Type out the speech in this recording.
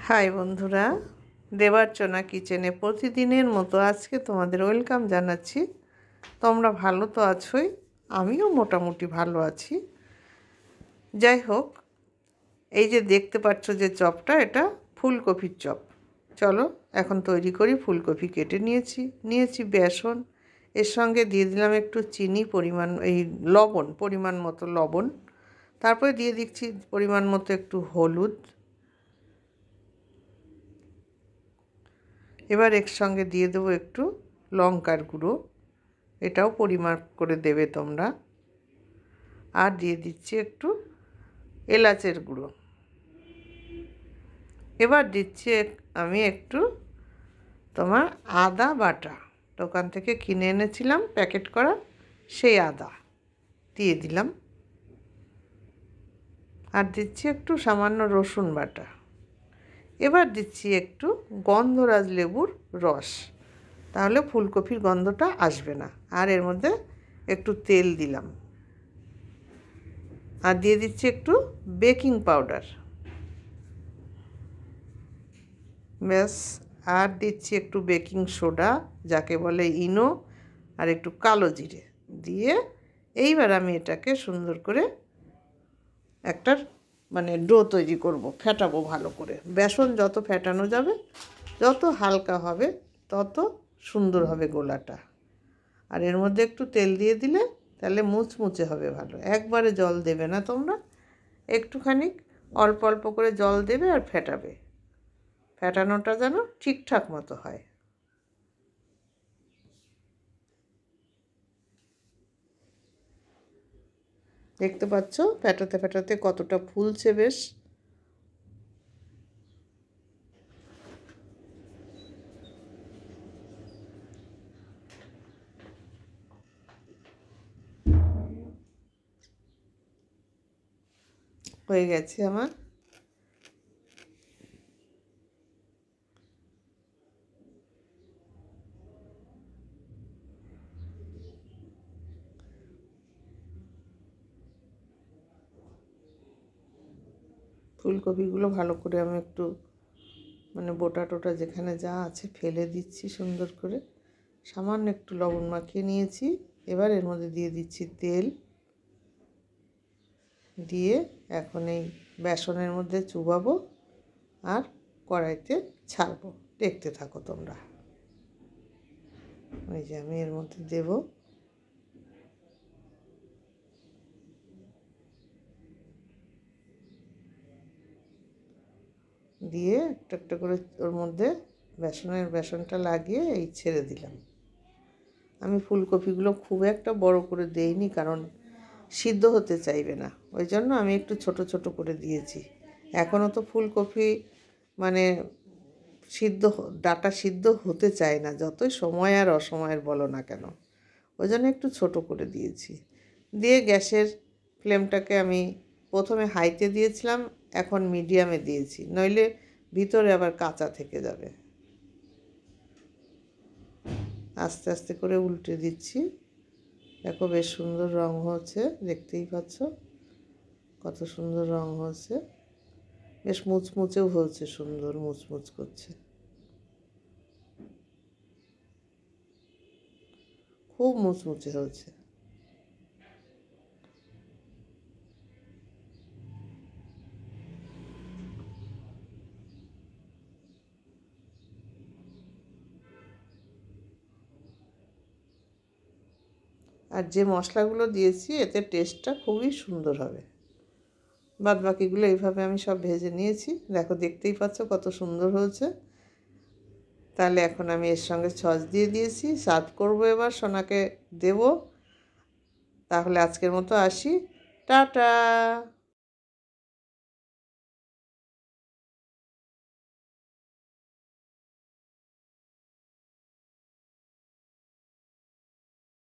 High বন্ধুরা, দেবার্চনা কিচেনে প্রতিদিনের মতো আজকে তোমাদের ওয়েলকাম জানাচ্ছি। তোমরা ভালো তো আছোই, আমিও মোটামুটি ভালো আছি। যাই হোক, এই যে দেখতে পাচ্ছ যে চপটা, এটা ফুলকপির চপ। চলো এখন তৈরি করি। ফুলকপি কেটে নিয়েছি বেসন, এর সঙ্গে দিয়ে দিলাম একটু চিনি, পরিমাণ মতো লবণ, তারপরে দিয়ে দিচ্ছি পরিমাণ মতো একটু হলুদ। এবার এর সঙ্গে দিয়ে দেবো একটু লঙ্কার গুঁড়ো, এটাও পরিমাপ করে দেবে তোমরা। আর দিয়ে দিচ্ছি একটু এলাচের গুঁড়ো। এবার দিচ্ছি আমি একটু তোমার আদা বাটা, দোকান থেকে কিনে এনেছিলাম প্যাকেট করা, সেই আদা দিয়ে দিলাম। আর দিচ্ছি একটু সামান্য রসুন বাটা। এবার দিচ্ছি একটু গন্ধরাজ লেবুর রস, তাহলে ফুলকপির গন্ধটা আসবে না। আর এর মধ্যে একটু তেল দিলাম। আর দিয়ে দিচ্ছি একটু বেকিং পাউডার, ব্যাস। আর দিচ্ছি একটু বেকিং সোডা, যাকে বলে ইনো, আর একটু কালো জিরে দিয়ে এইবার আমি এটাকে সুন্দর করে একটা ডো তৈরি করব, ফেটাবো ভালো করে। বেসন যত ফেটানো যাবে, যত হালকা হবে, তত সুন্দর হবে গোলাটা। আর এর মধ্যে একটু তেল দিয়ে দিলে তাহলে মুচমুচে হবে ভালো। একবারে জল দেবে না তোমরা, একটুখানি অল্প অল্প করে জল দেবে আর ফেটাবে। ফেটানোটা যেন ঠিকঠাক মতো হয়। দেখতে পাচ্ছ ফেটাতে ফেটাতে কতটা ফুলছে, বেশ। হয়ে গেছে আমার। ফুলকপিগুলো ভালো করে আমি একটু বোটা টোটা যেখানে যা আছে ফেলে দিচ্ছি সুন্দর করে। সামান্য একটু লবণ মাখিয়ে নিয়েছি। এবার এর মধ্যে দিয়ে দিচ্ছি তেল, দিয়ে এখন এই বেসনের মধ্যে চুবাবো আর কড়াইতে ছাড়বো। দেখতে থাকো তোমরা। ওই যে আমি এর মধ্যে দেব, দিয়ে একটা একটা করে ওর মধ্যে বেসনটা লাগিয়ে এই ছেড়ে দিলাম। আমি ফুলকপিগুলো খুব একটা বড় করে দেইনি, কারণ সিদ্ধ হতে চাইবে না, ওই জন্য আমি একটু ছোট ছোট করে দিয়েছি। এখনও তো ফুলকপি ডাটা সিদ্ধ হতে চায় না, যতই সময় আর অসময়ের বলো না কেন, ওই জন্য একটু ছোট করে দিয়েছি। দিয়ে গ্যাসের ফ্লেমটাকে আমি প্রথমে হাইতে দিয়েছিলাম, এখন মিডিয়ামে দিয়েছি, নইলে ভিতরে আবার কাঁচা থেকে যাবে। আস্তে আস্তে করে উল্টে দিচ্ছি। দেখো বেশ সুন্দর রং হচ্ছে, দেখতেই পাচ্ছ কত সুন্দর রং হচ্ছে। বেশ মুচমুচেও হচ্ছে, সুন্দর মুচমুচ করছে, খুব মুচমুচে হচ্ছে। আর যে মশলাগুলো দিয়েছি এতে টেস্টটা খুবই সুন্দর হবে। বাদ বাকিগুলো এইভাবে আমি সব ভেজে নিয়েছি, দেখো দেখতেই পাচ্ছ কত সুন্দর হয়েছে। তাহলে এখন আমি এর সঙ্গে সস দিয়ে দিয়েছি, সার্ভ করবো। এবার সোনাকে দেব। তাহলে আজকের মতো আসি, টাটা।